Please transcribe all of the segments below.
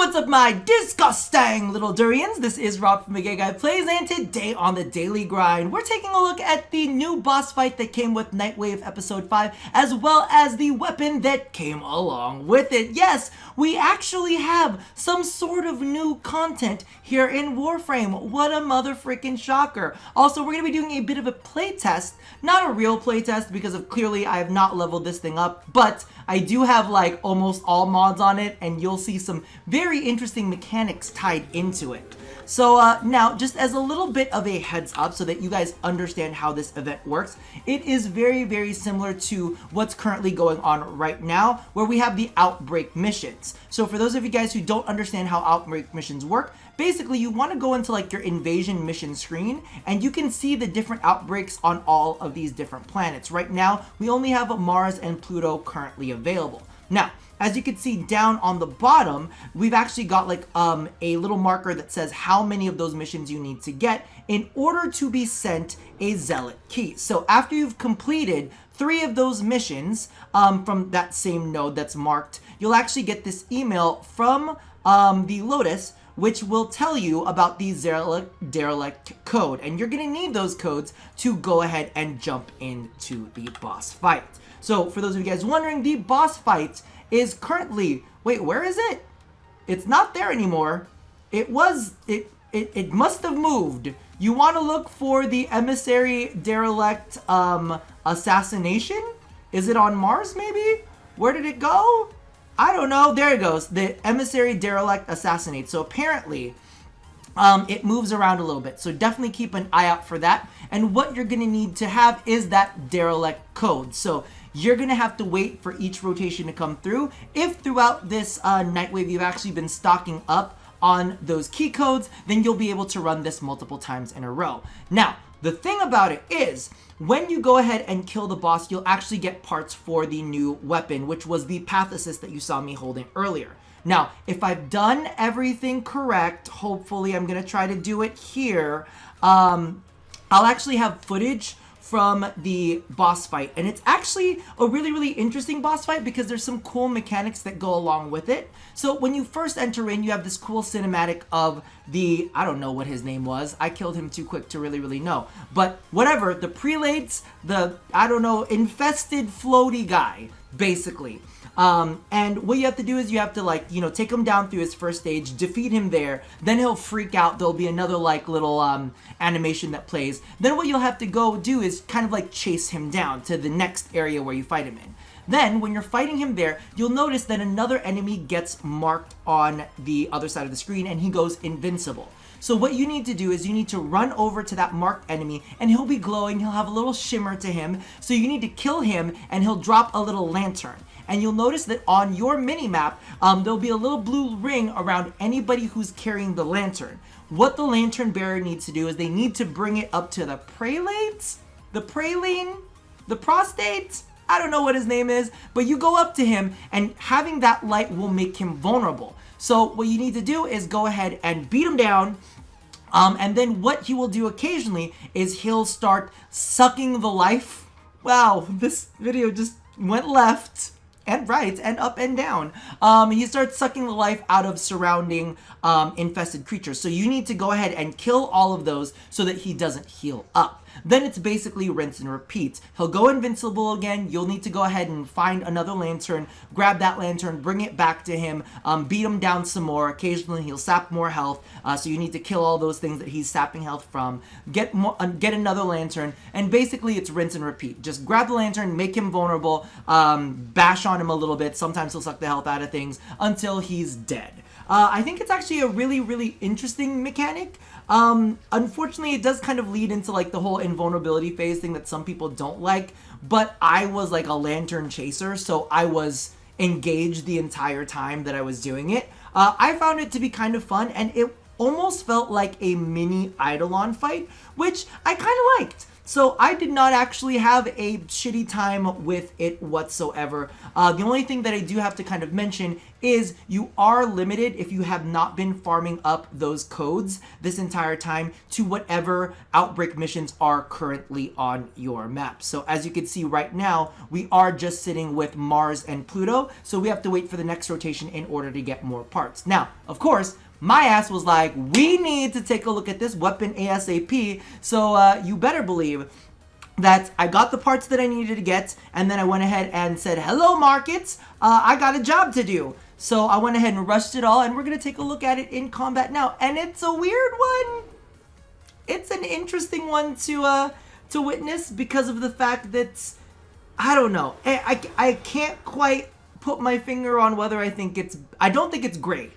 What's up, my disgusting little durians? This is Rob from The Gay Guy Plays, and today on The Daily Grind, we're taking a look at the new boss fight that came with Nightwave Episode 5, as well as the weapon that came along with it. Yes, we actually have some sort of new content here in Warframe. What a mother-freaking shocker. Also, we're going to be doing a bit of a playtest. Not a real playtest, because of clearly I have not leveled this thing up, but I do have like almost all mods on it, and you'll see some very interesting mechanics tied into it. So now, just as a little bit of a heads up so that you guys understand how this event works, it is very, very similar to what's currently going on right now, where we have the outbreak missions. So for those of you guys who don't understand how outbreak missions work, basically you want to go into like your invasion mission screen, and you can see the different outbreaks on all of these different planets. Right now, we only have Mars and Pluto currently available. Now, as you can see down on the bottom, we've actually got like a little marker that says how many of those missions you need to get in order to be sent a Zealot key. So after you've completed 3 of those missions from that same node that's marked, you'll actually get this email from the Lotus, which will tell you about the derelict code. And you're going to need those codes to go ahead and jump into the boss fight. So for those of you guys wondering, the boss fight is currently, wait, where is it? It's not there anymore. It must have moved. You want to look for the emissary derelict assassination? Is it on Mars maybe? Where did it go? I don't know. There it goes. The emissary derelict assassinate. So apparently it moves around a little bit. So definitely keep an eye out for that. And what you're going to need to have is that derelict code. So you're going to have to wait for each rotation to come through. If throughout this Nightwave you've actually been stocking up on those key codes, then you'll be able to run this multiple times in a row. Now, the thing about it is, when you go ahead and kill the boss, you'll actually get parts for the new weapon, which was the Pathocyst that you saw me holding earlier. Now, if I've done everything correct, hopefully I'm going to try to do it here, I'll actually have footage from the boss fight, and it's actually a really, really interesting boss fight because there's some cool mechanics that go along with it. So when you first enter in, you have this cool cinematic of the, I don't know what his name was, I killed him too quick to really know, but whatever, the prelates, the, I don't know, infested floaty guy, basically. And what you have to do is you have to, like, you know, take him down through his first stage, defeat him there, then he'll freak out. There'll be another, like, little animation that plays. Then what you'll have to go do is kind of, like, chase him down to the next area where you fight him in. Then, when you're fighting him there, you'll notice that another enemy gets marked on the other side of the screen, and he goes invincible. So what you need to do is you need to run over to that marked enemy, and he'll be glowing, he'll have a little shimmer to him, so you need to kill him, and he'll drop a little lantern. And you'll notice that on your mini-map, there'll be a little blue ring around anybody who's carrying the lantern. What the lantern bearer needs to do is they need to bring it up to the prelates? The praline? The prostate? I don't know what his name is, but you go up to him, and having that light will make him vulnerable. So what you need to do is go ahead and beat him down, and then what he will do occasionally is he'll start sucking the life. Wow, this video just went left and right and up and down. He starts sucking the life out of surrounding infested creatures. So you need to go ahead and kill all of those so that he doesn't heal up. Then it's basically rinse and repeat. He'll go invincible again. You'll need to go ahead and find another lantern, grab that lantern, bring it back to him, beat him down some more. Occasionally he'll sap more health, so you need to kill all those things that he's sapping health from. Get another lantern, and basically it's rinse and repeat. Just grab the lantern, make him vulnerable, bash on him a little bit. Sometimes he'll suck the health out of things until he's dead. I think it's actually a really, really interesting mechanic. Unfortunately, it does kind of lead into like the whole invulnerability phase thing that some people don't like, but I was like a lantern chaser, so I was engaged the entire time that I was doing it. I found it to be kind of fun, and almost felt like a mini Eidolon fight, which I kind of liked. So I did not actually have a shitty time with it whatsoever. The only thing that I do have to kind of mention is you are limited if you have not been farming up those codes this entire time to whatever outbreak missions are currently on your map. So as you can see right now, we are just sitting with Mars and Pluto, so we have to wait for the next rotation in order to get more parts. Now, of course, my ass was like, we need to take a look at this weapon ASAP, so you better believe that I got the parts that I needed to get, and then I went ahead and said, hello markets, I got a job to do. So I went ahead and rushed it all, and we're going to take a look at it in combat now. And it's a weird one. It's an interesting one to witness because of the fact that, I don't know, I can't quite put my finger on whether I don't think it's great.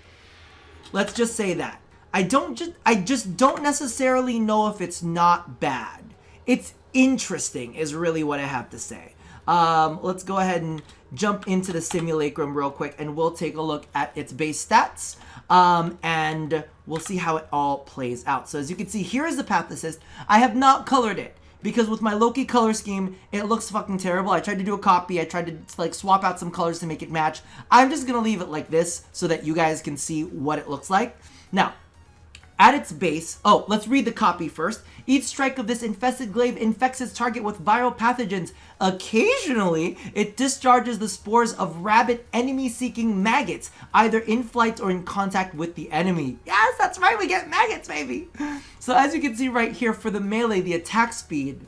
Let's just say that. I just don't necessarily know if it's not bad. It's interesting is really what I have to say. Let's go ahead and jump into the simulacrum real quick, and we'll take a look at its base stats, and we'll see how it all plays out. So as you can see, here is the Pathocyst. I have not colored it, because with my Loki color scheme, it looks fucking terrible. I tried to do a copy. I tried to like swap out some colors to make it match. I'm just going to leave it like this so that you guys can see what it looks like. Now, at its base, let's read the copy first. Each strike of this infested glaive infects its target with viral pathogens. Occasionally, it discharges the spores of rabid enemy-seeking maggots, either in flight or in contact with the enemy. Yes, that's right, we get maggots, baby! So as you can see right here, for the melee, the attack speed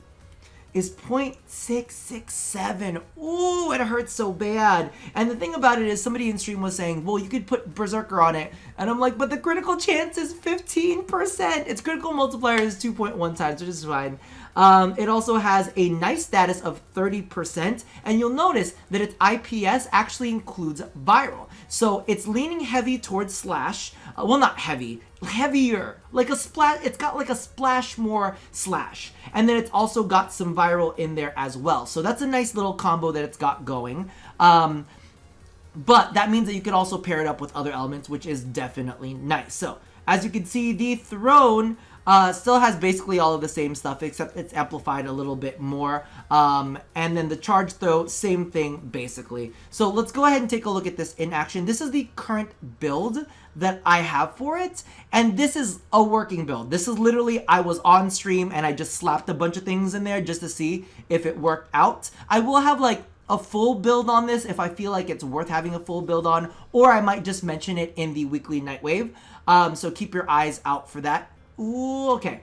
is 0.667. Ooh, it hurts so bad. And the thing about it is, somebody in stream was saying, well, you could put Berserker on it. And I'm like, but the critical chance is 15%. Its critical multiplier is 2.1 times, which is fine. It also has a nice status of 30%. And you'll notice that its IPS actually includes viral. So it's leaning heavy towards slash. Well, not heavy. Heavier. Like a splash. It's got like a splash more slash. And then it's also got some viral in there as well. So that's a nice little combo that it's got going. But that means that you could also pair it up with other elements, which is definitely nice. So as you can see, the throne still has basically all of the same stuff, except it's amplified a little bit more. And then the charge throw, same thing basically. So let's go ahead and take a look at this in action. This is the current build that I have for it, and this is a working build. This is literally, I was on stream and I just slapped a bunch of things in there just to see if it worked out. I will have like a full build on this if I feel like it's worth having a full build on, or I might just mention it in the weekly Nightwave. So keep your eyes out for that. Ooh, okay.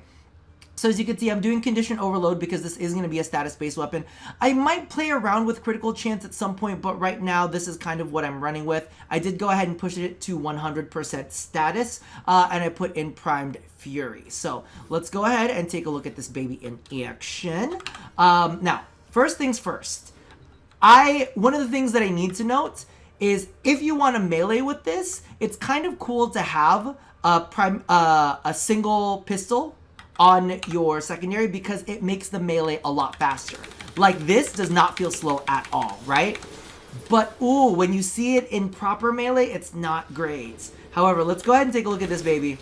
So as you can see, I'm doing condition overload because this is going to be a status-based weapon. I might play around with critical chance at some point, but right now this is kind of what I'm running with. I did go ahead and push it to 100% status, and I put in primed fury. So let's go ahead and take a look at this baby in action. Now, first things first. One of the things that I need to note is if you want to melee with this, it's kind of cool to have a single pistol on your secondary because it makes the melee a lot faster. Like this does not feel slow at all, right? But ooh, when you see it in proper melee, it's not great. However, let's go ahead and take a look at this baby.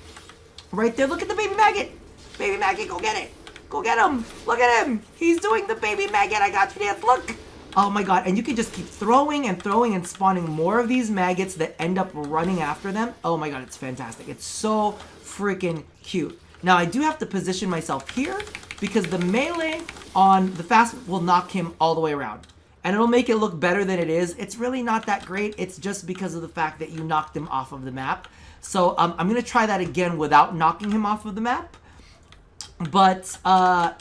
Right there, look at the baby maggot. Baby maggot, go get it. Go get him. Look at him. He's doing the baby maggot. I got you, Dance. Look. Oh my god, and you can just keep throwing and throwing and spawning more of these maggots that end up running after them. Oh my god, it's fantastic. It's so freaking cute. Now, I do have to position myself here because the melee on the fast will knock him all the way around. And it'll make it look better than it is. It's really not that great. It's just because of the fact that you knocked him off of the map. So I'm going to try that again without knocking him off of the map. But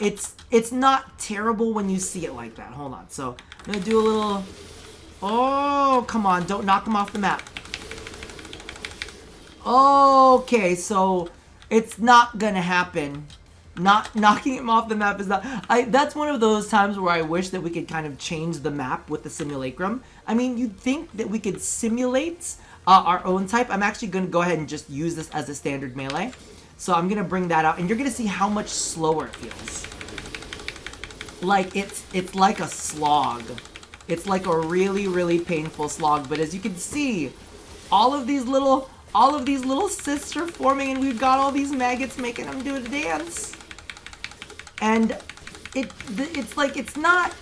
it's not terrible when you see it like that. Hold on. So I'm going to do a little... Oh, come on. Don't knock him off the map. Okay, so... It's not gonna happen. Not knocking him off the map is not... that's one of those times where I wish that we could kind of change the map with the simulacrum. I mean, you'd think that we could simulate our own type. I'm actually gonna go ahead and just use this as a standard melee. So I'm gonna bring that out, and you're gonna see how much slower it feels. Like, it's like a slog. It's like a really, really painful slog. But as you can see, all of these little all of these little cysts are forming, and we've got all these maggots making them do a dance. And it's like, it's not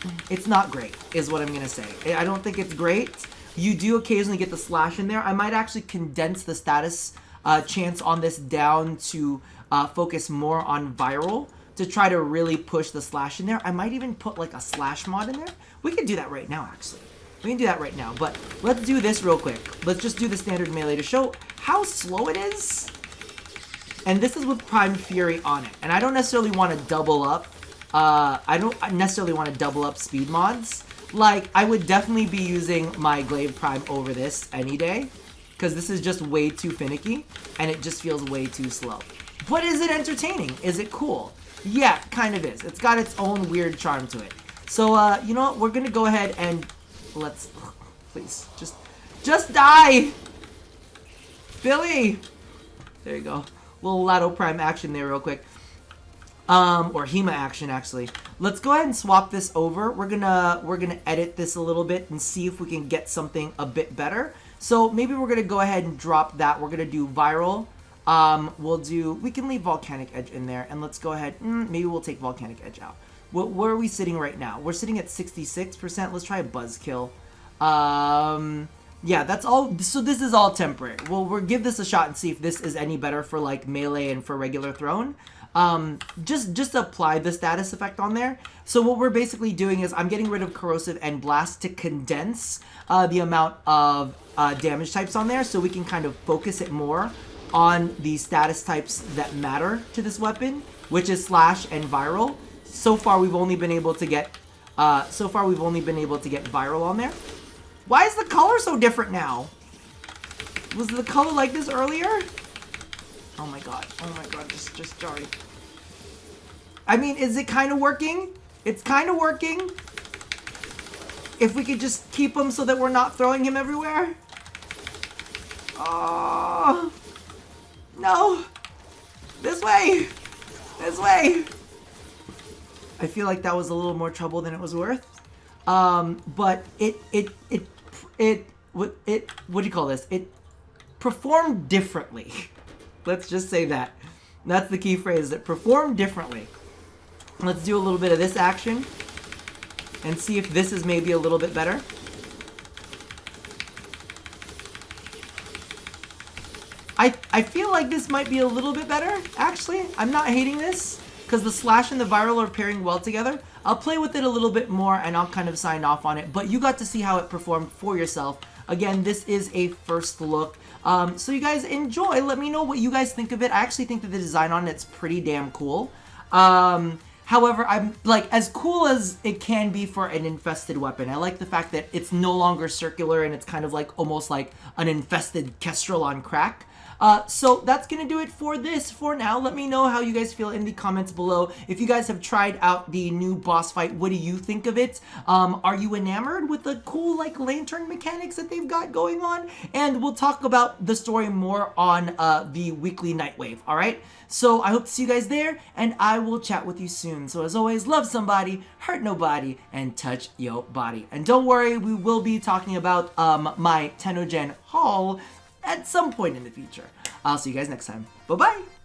great, is what I'm gonna say. I don't think it's great. You do occasionally get the slash in there. I might actually condense the status chance on this down to focus more on viral to try to really push the slash in there. I might even put like a slash mod in there. We can do that right now, actually. We can do that right now, but let's do this real quick. Let's just do the standard melee to show how slow it is. And this is with Prime Fury on it. And I don't necessarily want to double up. I don't necessarily want to double up speed mods. Like, I would definitely be using my Glaive Prime over this any day, because this is just way too finicky, and it just feels way too slow. But is it entertaining? Is it cool? Yeah, it kind of is. It's got its own weird charm to it. So, you know what? We're gonna go ahead and let's, please, just die! Billy! There you go. Little Lotto Prime action there real quick. Or Hema action, actually. Let's go ahead and swap this over. We're gonna edit this a little bit and see if we can get something a bit better. So maybe we're gonna go ahead and drop that. We're gonna do viral. We can leave Volcanic Edge in there, and let's go ahead, maybe we'll take Volcanic Edge out. Where are we sitting right now? We're sitting at 66%. Let's try a Buzzkill. Yeah, that's all. So this is all temporary. We'll give this a shot and see if this is any better for like melee and for regular throne. Just apply the status effect on there. So what we're basically doing is I'm getting rid of corrosive and blast to condense the amount of damage types on there, so we can kind of focus it more on the status types that matter to this weapon, which is slash and viral. So far we've only been able to get viral on there. Why is the color so different now? Was the color like this earlier? Oh my god, just sorry. I mean, is it kind of working? It's kind of working. If we could just keep him so that we're not throwing him everywhere. Oh, no. This way. This way. I feel like that was a little more trouble than it was worth. But what do you call this? It performed differently. Let's just say that. That's the key phrase, that performed differently. Let's do a little bit of this action and see if this is maybe a little bit better. I feel like this might be a little bit better, actually. I'm not hating this, because the slash and the viral are pairing well together. I'll play with it a little bit more and I'll kind of sign off on it, but you got to see how it performed for yourself. Again, this is a first look. So you guys enjoy. Let me know what you guys think of it. I actually think that the design on it's pretty damn cool. However, I'm like, as cool as it can be for an infested weapon, I like the fact that it's no longer circular and it's kind of like almost like an infested Kestrel on crack. So that's gonna do it for this for now. Let me know how you guys feel in the comments below. If you guys have tried out the new boss fight, what do you think of it? Are you enamored with the cool like lantern mechanics that they've got going on? And we'll talk about the story more on the weekly Nightwave, alright? So I hope to see you guys there, and I will chat with you soon. So as always, love somebody, hurt nobody, and touch your body. And don't worry, we will be talking about my Tenogen haul at some point in the future. I'll see you guys next time. Bye-bye!